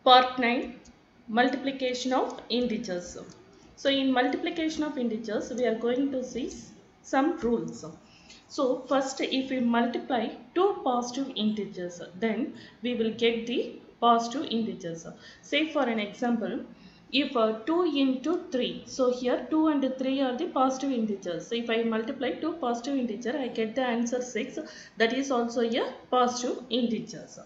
Part 9, multiplication of integers. So in multiplication of integers we are going to see some rules. So first, if we multiply two positive integers, then we will get the positive integers. Say for an example, if 2 into 3, so here 2 and 3 are the positive integers. So if I multiply two positive integers, I get the answer 6. That is also a positive integers.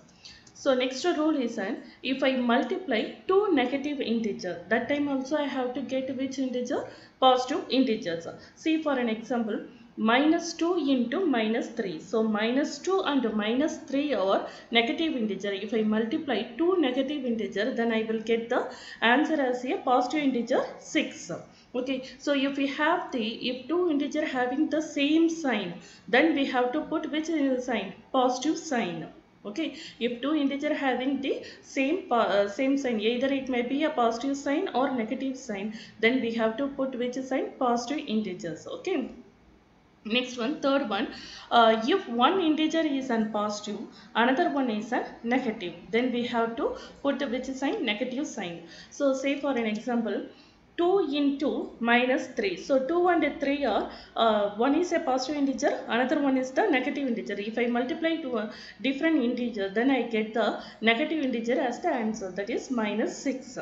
So next rule is that if I multiply two negative integers, that time also I have to get which integer? Positive integers. See for an example, minus 2 into minus 3. So minus 2 and minus 3 are negative integer. If I multiply two negative integer, then I will get the answer as a positive integer 6. Okay, so if we have if two integer having the same sign, then we have to put which sign? Positive sign. Okay, if two integer having the same sign, either it may be a positive sign or negative sign, then we have to put which sign? Positive integers. Okay. Next one, third one, if one integer is an positive, another one is a negative, then we have to put which sign? Negative sign. So say for an example, 2 into minus 3. So 2 and 3 are, one is a positive integer, another one is the negative integer. If I multiply to a different integer, then I get the negative integer as the answer, that is minus 6.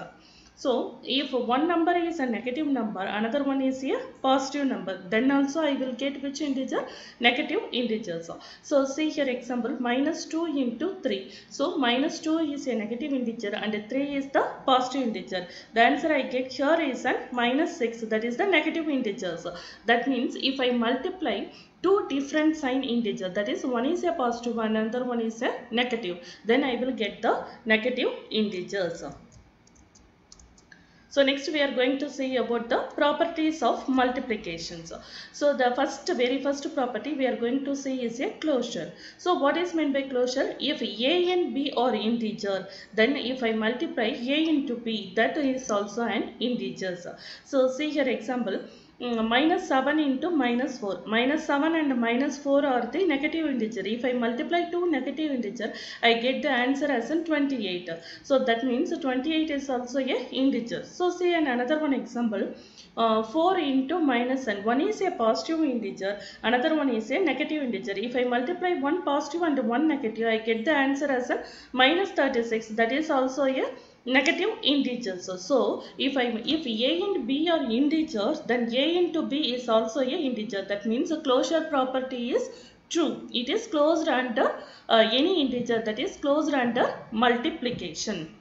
So if one number is a negative number, another one is a positive number, then also I will get which integer? Negative integers. So see here example, minus 2 into 3. So minus 2 is a negative integer and 3 is the positive integer. The answer I get here is a minus 6, that is the negative integers. That means if I multiply two different sign integer, that is one is a positive and another one is a negative, then I will get the negative integers. So next we are going to see about the properties of multiplications. So the very first property we are going to see is a closure. So what is meant by closure? If a and b are integer, then if I multiply a into b, that is also an integer. So see here example. Minus 7 into minus 4. Minus 7 and minus 4 are the negative integer. If I multiply two negative integer, I get the answer as in 28. So that means 28 is also a integer. So see another one example. 4 into minus n. One is a positive integer, another one is a negative integer. If I multiply one positive and one negative, I get the answer as a minus 36. That is also a negative integers. So if a and b are integers, then a into b is also a integer. That means the closure property is true. It is closed under any integer, that is closed under multiplication.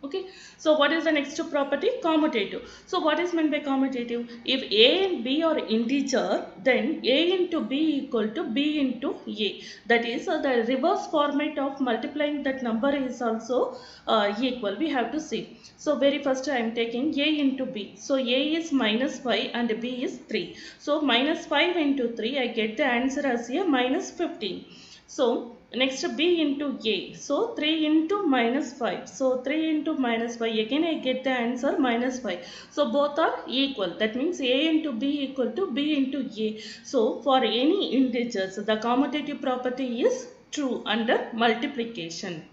Okay, so what is the next property? Commutative. So what is meant by commutative? If a and b are integer, then a into b equal to b into a. That is the reverse format of multiplying that number is also equal. We have to see. So very first I am taking a into b. So a is minus 5 and b is 3. So minus 5 into 3, I get the answer as a minus 15. So next b into a. So 3 into minus 5. So 3 into minus 5. Again I get the answer minus 5. So both are equal. That means a into b equal to b into a. So for any integers, the commutative property is true under multiplication.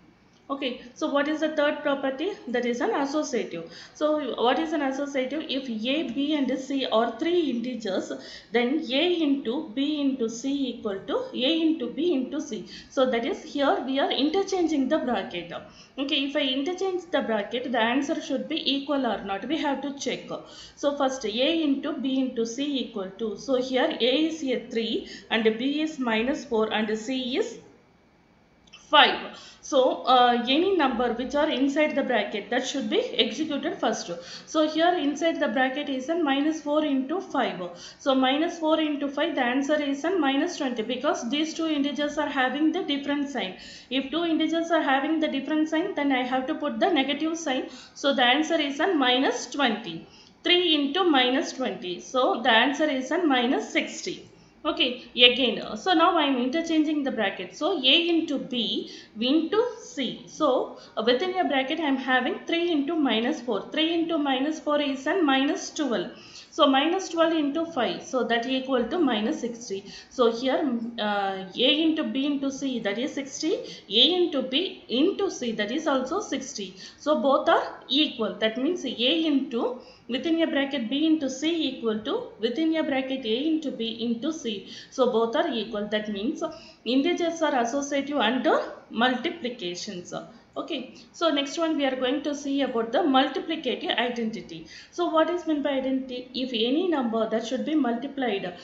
Okay, so what is the third property? That is an associative. So what is an associative? If a, b and c are three integers, then a into b into c equal to a into b into c. So that is, here we are interchanging the bracket. Okay, if I interchange the bracket, the answer should be equal or not. We have to check. So first a into b into c equal to. So here a is a 3 and b is minus 4 and c is 5. So any number which are inside the bracket, that should be executed first. So here inside the bracket is a minus 4 into 5. So minus 4 into 5, the answer is a minus 20, because these two integers are having the different sign. If two integers are having the different sign, then I have to put the negative sign. So the answer is a minus 20. 3 into minus 20. So the answer is a minus 60. Okay, again, so now I am interchanging the bracket. So a into b into c. So within a bracket I am having 3 into minus 4. 3 into minus 4 is a minus 12. So minus 12 into 5, so that equal to minus 60. So here A into B into C, that is 60, A into B into C, that is also 60. So both are equal. That means A into within a bracket B into C equal to within a bracket A into B into C. So both are equal. That means integers are associative under multiplications. Okay, so next one we are going to see about the multiplicative identity. So what is meant by identity? If any number that should be multiplied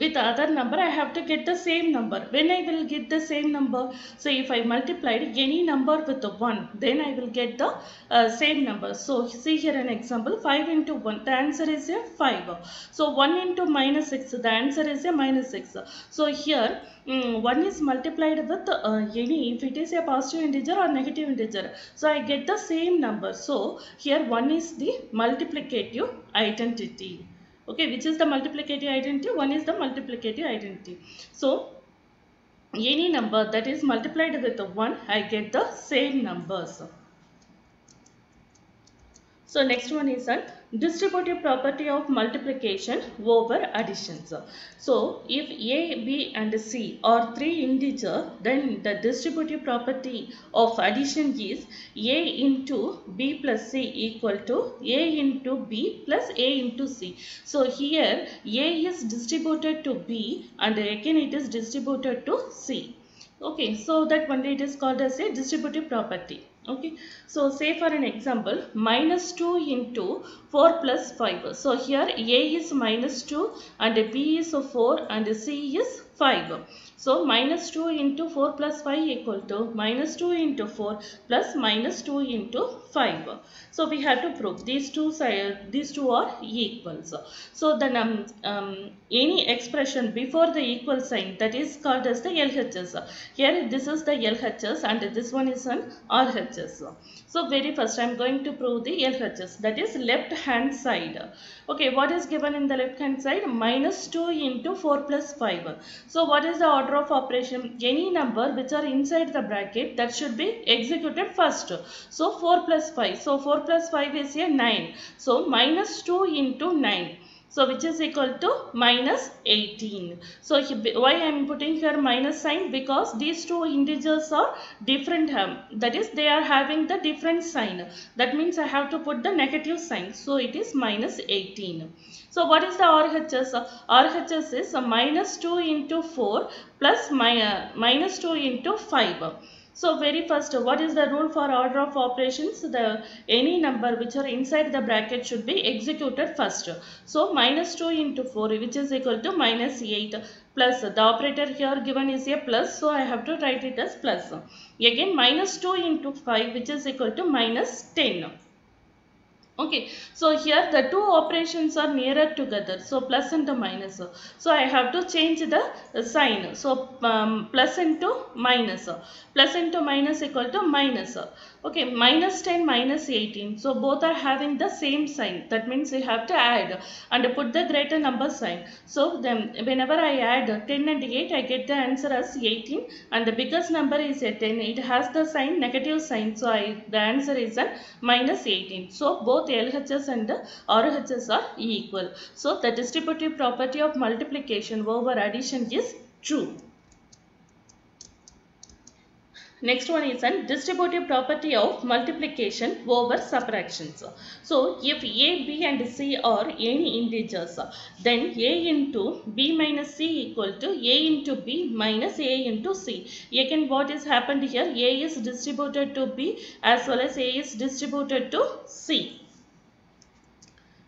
with other number, I have to get the same number. When I will get the same number, so if I multiplied any number with 1, then I will get the same number. So see here an example, 5 into 1, the answer is a 5. So 1 into minus 6, the answer is a minus 6. So here 1 is multiplied with any, if it is a positive integer or negative integer, so I get the same number. So here 1 is the multiplicative identity. Okay, which is the multiplicative identity? 1 is the multiplicative identity. So any number that is multiplied with 1, I get the same numbers. So next one is a distributive property of multiplication over additions. So if A, B and C are 3 integers, then the distributive property of addition is A into B plus C equal to A into B plus A into C. So here A is distributed to B and again it is distributed to C. Okay, so that only it is called as a distributive property. Okay, so say for an example, minus 2 into 4 plus 5. So here A is minus 2 and B is 4 and C is 5. So minus 2 into 4 plus 5 equal to minus 2 into 4 plus minus 2 into 5. So we have to prove these two are equals. So then any expression before the equal sign, that is called as the LHS. Here this is the LHS and this one is an RHS. So very first I am going to prove the LHS, that is left hand side. Okay, what is given in the left hand side? Minus 2 into 4 plus 5. So what is the order of operation? Any number which are inside the bracket, that should be executed first. So 4 plus 5. So 4 plus 5 is a 9. So minus 2 into 9. So which is equal to minus 18. So why I am putting here minus sign? Because these two integers are different. That is, they are having the different sign. That means I have to put the negative sign. So it is minus 18. So what is the RHS? RHS is minus 2 into 4 plus minus 2 into 5. So very first, what is the rule for order of operations? Any number which are inside the bracket should be executed first. So minus 2 into 4, which is equal to minus 8, plus the operator here given is a plus, so I have to write it as plus. Again minus 2 into 5, which is equal to minus 10. Okay, so here the two operations are nearer together, so plus and minus. So I have to change the sign. So plus into minus equal to minus. Okay, minus 10 minus 18. So both are having the same sign. That means we have to add and put the greater number sign. So then whenever I add 10 and 8, I get the answer as 18, and the biggest number is a 10. It has the sign negative sign. So the answer is a minus 18. So both LHS and RHS are equal. So the distributive property of multiplication over addition is true. Next one is a distributive property of multiplication over subtractions. So if A, B and C are any integers, then A into B minus C equal to A into B minus A into C. Again what is happened here? A is distributed to B as well as A is distributed to C.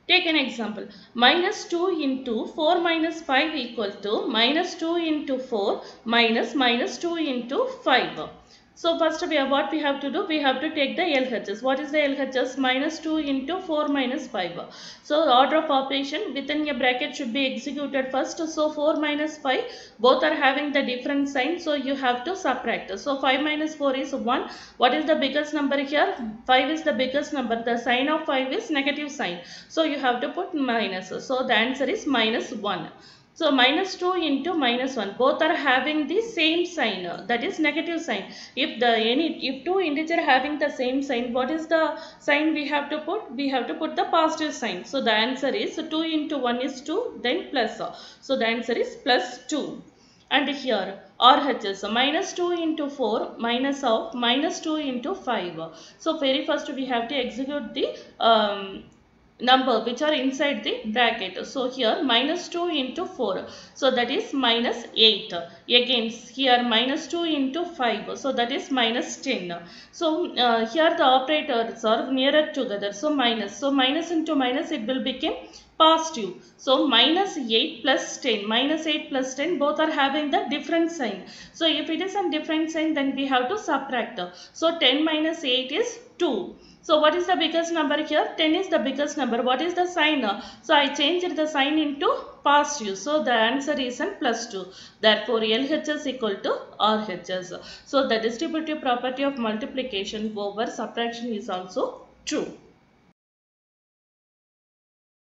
Take an example, minus 2 into 4 minus 5 equal to minus 2 into 4 minus 2 into 5. So first what we have to do? We have to take the LHS. What is the LHS? Minus 2 into 4 minus 5. So the order of operation within a bracket should be executed first. So 4 minus 5, both are having the different sign. So you have to subtract. So 5 minus 4 is 1. What is the biggest number here? 5 is the biggest number. The sign of 5 is negative sign. So you have to put minus. So the answer is minus 1. So minus 2 into minus 1, both are having the same sign, that is negative sign. If two integer having the same sign, what is the sign we have to put? We have to put the positive sign. So the answer is 2 into 1 is 2, then plus. So the answer is plus 2. And here RHS minus 2 into 4 minus of minus 2 into 5. So very first we have to execute the number which are inside the bracket. So here minus 2 into 4. So that is minus 8. Again here minus 2 into 5. So that is minus 10. So here the operators are nearer together. So minus. So minus into minus it will become positive. So minus 8 plus 10. Minus 8 plus 10 both are having the different sign. So if it is a different sign then we have to subtract. So 10 minus 8 is 2. So what is the biggest number here? 10 is the biggest number. What is the sign? So I changed the sign into positive. So the answer is an plus 2. Therefore LHS equal to RHS. So the distributive property of multiplication over subtraction is also true.